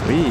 Oui.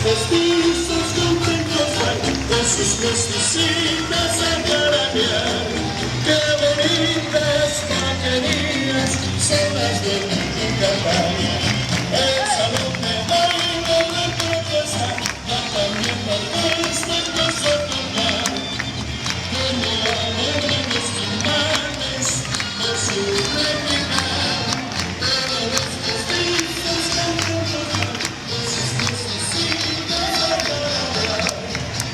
Mestizos contentos van con sus mesticitas a caramear. Qué bonitas maquinillas son las de mi carnaval. El salón de baile de protesta va también malpuesta con su tocar. Que me alegran los imanes de su réplica. Todos los mestizos contentos van con sus mesticitas a caramear.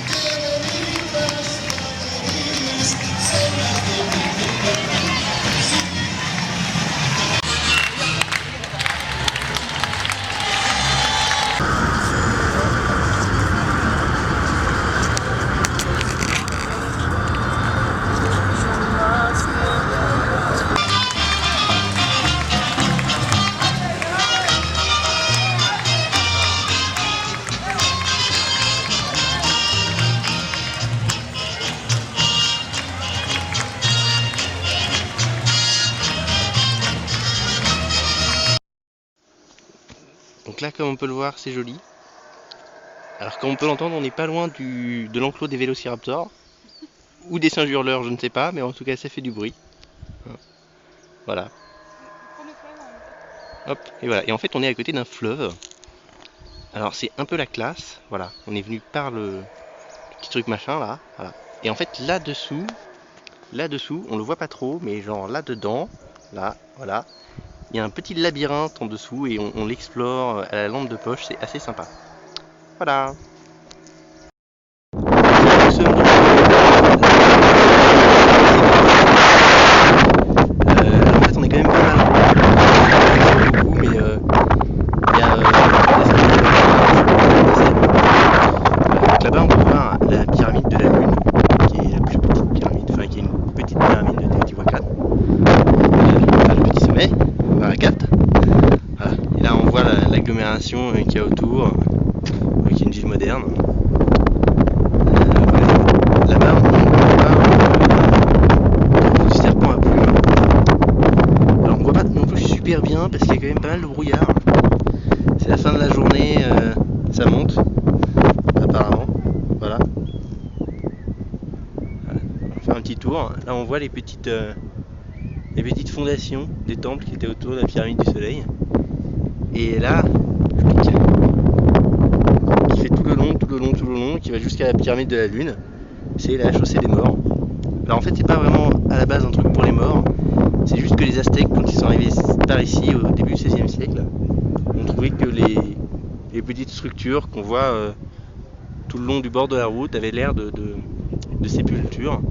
Qué bonitas maquinillas son las de mi carnaval. Donc là, comme on peut le voir, c'est joli. Alors comme on peut l'entendre, on n'est pas loin de l'enclos des vélociraptors. Ou des singes hurleurs, je ne sais pas, mais en tout cas ça fait du bruit. Voilà. Hop, et voilà. Et en fait on est à côté d'un fleuve. Alors c'est un peu la classe, voilà. On est venu par le petit truc machin là, voilà. Et en fait là-dessous, on le voit pas trop, mais genre là-dedans, là, voilà. Il y a un petit labyrinthe en dessous et on l'explore à la lampe de poche, c'est assez sympa. Voilà. Nous sommes dans alors en fait on est quand même pas mal beaucoup, mais il y a donc là-bas on peut voir la pyramide de la Lune, qui est la plus petite pyramide, enfin qui est une petite pyramide de Teotihuacan. Le petit sommet, on voit la carte. Voilà. Et là on voit l'agglomération qu'il y a autour, qui est une ville moderne. Là-bas, on voit du serpent à plumes. Alors on voit pas non plus super bien parce qu'il y a quand même pas mal de brouillard. C'est la fin de la journée, ça monte, apparemment. Voilà. On va faire un petit tour. Là on voit les petites fondations des temples qui étaient autour de la pyramide du soleil. Et là, qui fait tout le long, qui va jusqu'à la pyramide de la Lune, c'est la chaussée des morts. Alors en fait c'est pas vraiment à la base un truc pour les morts, c'est juste que les Aztèques, quand ils sont arrivés par ici au début du XVIe siècle, ont trouvé que les petites structures qu'on voit tout le long du bord de la route avaient l'air de sépultures.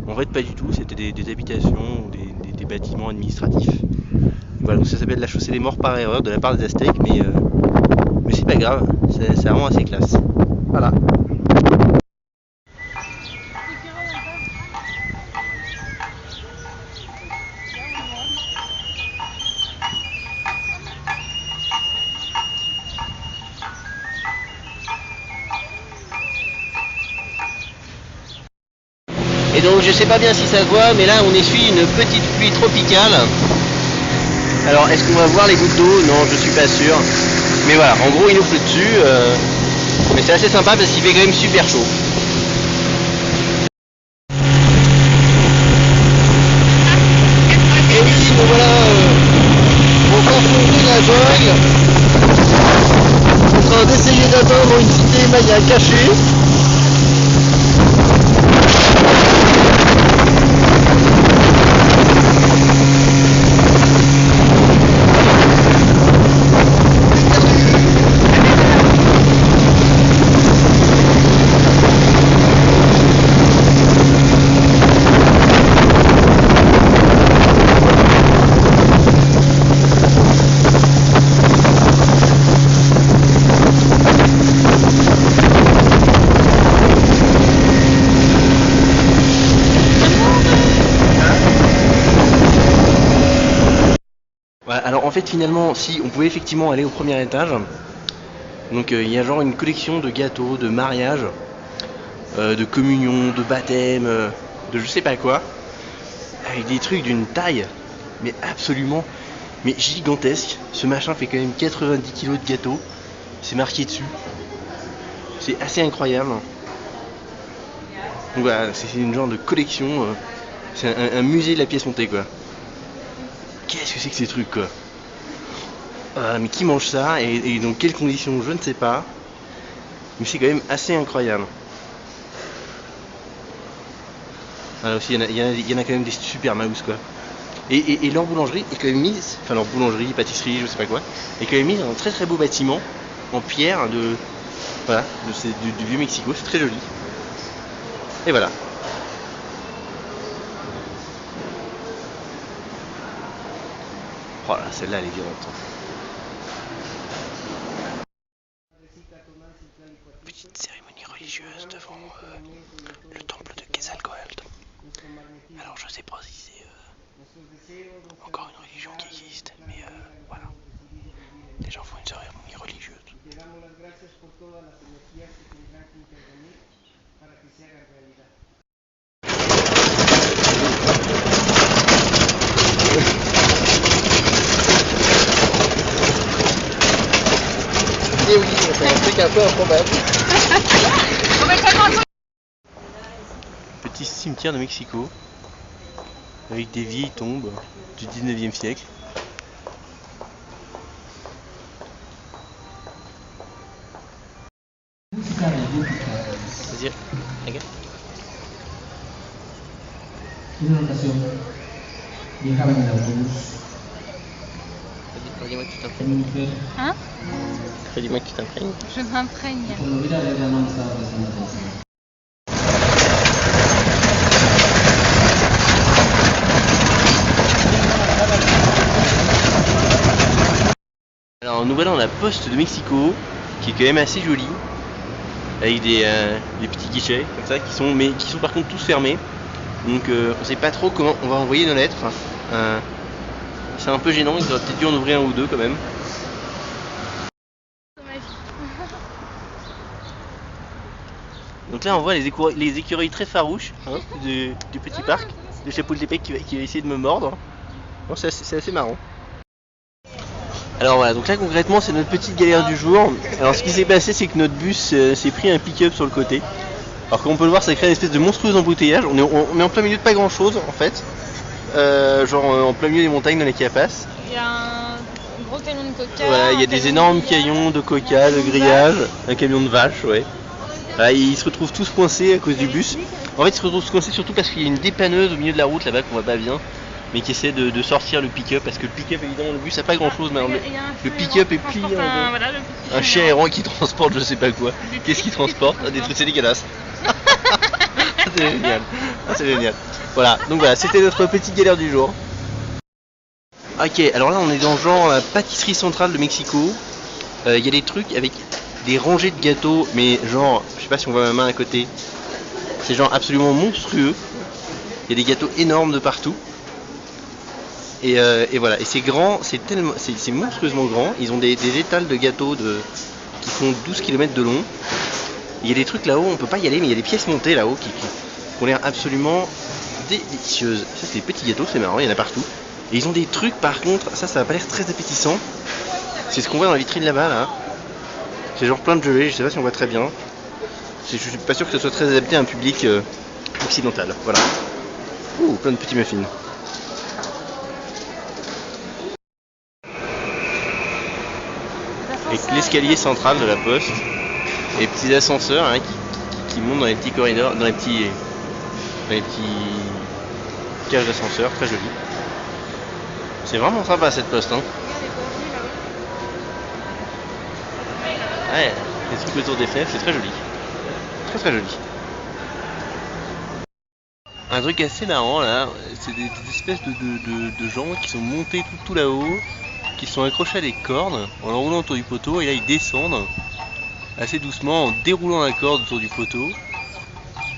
En fait pas du tout, c'était des habitations ou des bâtiments administratifs. Voilà, donc ça s'appelle la chaussée des morts par erreur de la part des Aztèques, mais c'est pas grave, c'est vraiment assez classe. Voilà. Et donc je sais pas bien si ça se voit, mais là on essuie une petite pluie tropicale. Alors est-ce qu'on va voir les gouttes d'eau? Non, je suis pas sûr. Mais voilà, en gros il nous pleut dessus. Mais c'est assez sympa parce qu'il fait quand même super chaud. Et oui, bon voilà, on va fonder la jungle. On est en train d'essayer d'atteindre une cité maya cachée. Alors en fait finalement si on pouvait effectivement aller au premier étage. Donc il y a genre une collection de gâteaux, de mariage, de communion, de baptême, de je sais pas quoi. Avec des trucs d'une taille mais absolument mais gigantesque. Ce machin fait quand même 90 kilos de gâteau. C'est marqué dessus. C'est assez incroyable. Donc voilà, c'est une genre de collection. C'est un musée de la pièce montée quoi. Qu'est-ce que c'est que ces trucs quoi? Mais qui mange ça et dans quelles conditions je ne sais pas. Mais c'est quand même assez incroyable. Alors aussi il y en a quand même des super mouse quoi. Et leur boulangerie est quand même mise, enfin leur boulangerie, pâtisserie, je sais pas quoi, est quand même mise dans un très très beau bâtiment en pierre de voilà, du vieux Mexico, c'est très joli. Et voilà. Voilà, celle-là elle est violente. Petite cérémonie religieuse devant le temple de Quetzalcoatl. Alors je sais pas si c'est encore une religion qui existe, mais voilà. Les gens font une cérémonie religieuse. Et oui, c'est un truc un peu improbable. Petit cimetière de Mexico, avec des vieilles tombes du 19e siècle. Vas-y, regarde. En una ocasión viajaba en el autobús Dis-moi que tu con t'imprègnes. una mujer Hein? Dis-moi que tu t'imprègnes. Je m'imprègne. y cuando vi la letra no me estaba prestando atención. Alors nous voilà dans la poste de Mexico, qui est quand même assez jolie, avec des petits guichets comme ça qui sont par contre tous fermés. Donc on sait pas trop comment on va envoyer nos lettres. C'est un peu gênant, il aurait peut-être dû en ouvrir un ou deux quand même. Donc là on voit les écureuils très farouches du petit parc de Chapultepec qui va essayer de me mordre. Bon, c'est assez marrant. Alors voilà, donc là concrètement c'est notre petite galère du jour. Alors ce qui s'est passé c'est que notre bus s'est pris un pick-up sur le côté. Alors comme on peut le voir ça crée une espèce de monstrueux embouteillage. On est en plein milieu de pas grand chose en fait. Genre en plein milieu des montagnes dans les Chiapas. Il y a un gros camion de coca. Voilà, il y a des énormes caillons de coca, de grillage, un camion de vache, ouais. Voilà, ils se retrouvent tous coincés à cause du bus. En fait ils se retrouvent tous coincés surtout parce qu'il y a une dépanneuse au milieu de la route là-bas qu'on voit pas bien. Mais qui essaie de sortir le pick-up parce que le pick-up évidemment le bus a pas grand chose mais le pick-up est plié un chien errant qui transporte je sais pas quoi. Qu'est-ce qu'il transporte? Des trucs, c'est dégueulasse. C'est génial. C'est génial. Voilà, donc voilà, c'était notre petite galère du jour. Ok, alors là on est dans genre la pâtisserie centrale de Mexico. Il y a des trucs avec des rangées de gâteaux, mais genre, je sais pas si on voit ma main à côté. C'est genre absolument monstrueux. Il y a des gâteaux énormes de partout. Et voilà, et c'est grand, c'est monstrueusement grand. Ils ont des étals de gâteaux qui font 12 km de long. Il y a des trucs là-haut, on peut pas y aller, mais il y a des pièces montées là-haut qui ont l'air absolument délicieuses. Ça c'est des petits gâteaux, c'est marrant, il y en a partout. Et ils ont des trucs par contre, ça va pas l'air très appétissant. C'est ce qu'on voit dans la vitrine là-bas là. C'est genre plein de gelées, je sais pas si on voit très bien. Je suis pas sûr que ce soit très adapté à un public occidental. Voilà. Ouh, plein de petits muffins. Avec l'escalier central de la poste et les petits ascenseurs qui montent dans les petits corridors, dans les petits cages d'ascenseur, très joli. C'est vraiment sympa cette poste hein. Ouais, les trucs autour des fenêtres, c'est très joli. Très très joli. Un truc assez marrant là, c'est des espèces de gens qui sont montés tout là-haut, qui sont accrochés à des cordes en enroulant autour du poteau et là ils descendent assez doucement en déroulant la corde autour du poteau.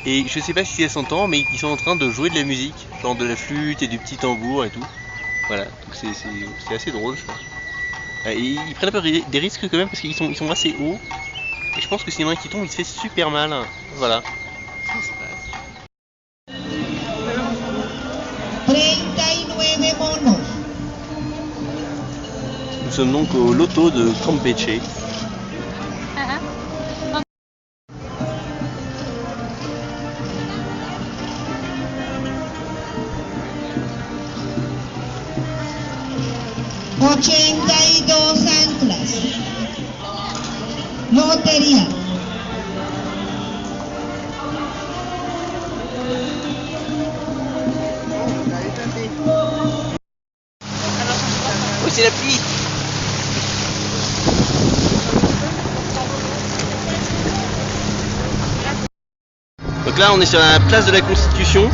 Et je sais pas si ça s'entend mais ils sont en train de jouer de la musique, genre de la flûte et du petit tambour et tout. Voilà, donc c'est assez drôle je pense. Et ils prennent un peu des risques quand même parce qu'ils sont assez hauts. Et je pense que s'il y en a un qui tombe, il se fait super mal. Voilà. 39 monos. Nous sommes donc au loto de Campeche. $82 anclas. Lotería. Oh, c'est la pluie! Donc là, on est sur la place de la Constitution,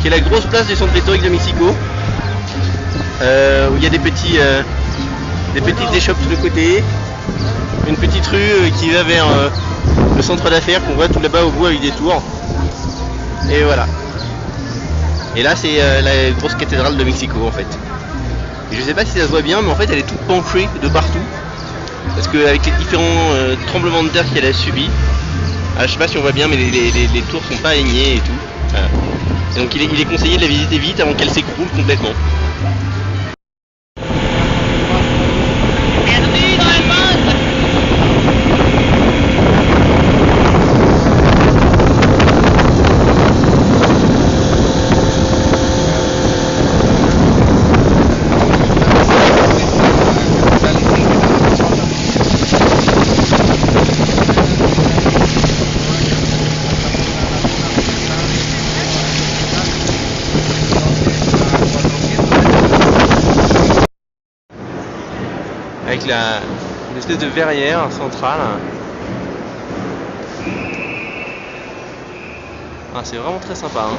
qui est la grosse place du centre historique de Mexico, où il y a des petites échoppes de côté, une petite rue qui va vers le centre d'affaires qu'on voit tout là-bas au bout avec des tours. Et voilà. Et là, c'est la grosse cathédrale de Mexico en fait. Et je sais pas si ça se voit bien, mais en fait, elle est toute penchée de partout, parce qu'avec les différents tremblements de terre qu'elle a subis. Je sais pas si on voit bien, mais les tours sont pas alignées et tout. Voilà. Et donc il est conseillé de la visiter vite avant qu'elle s'écroule complètement. Perdu dans le monde. Avec une espèce de verrière centrale. Ah, c'est vraiment très sympa, hein.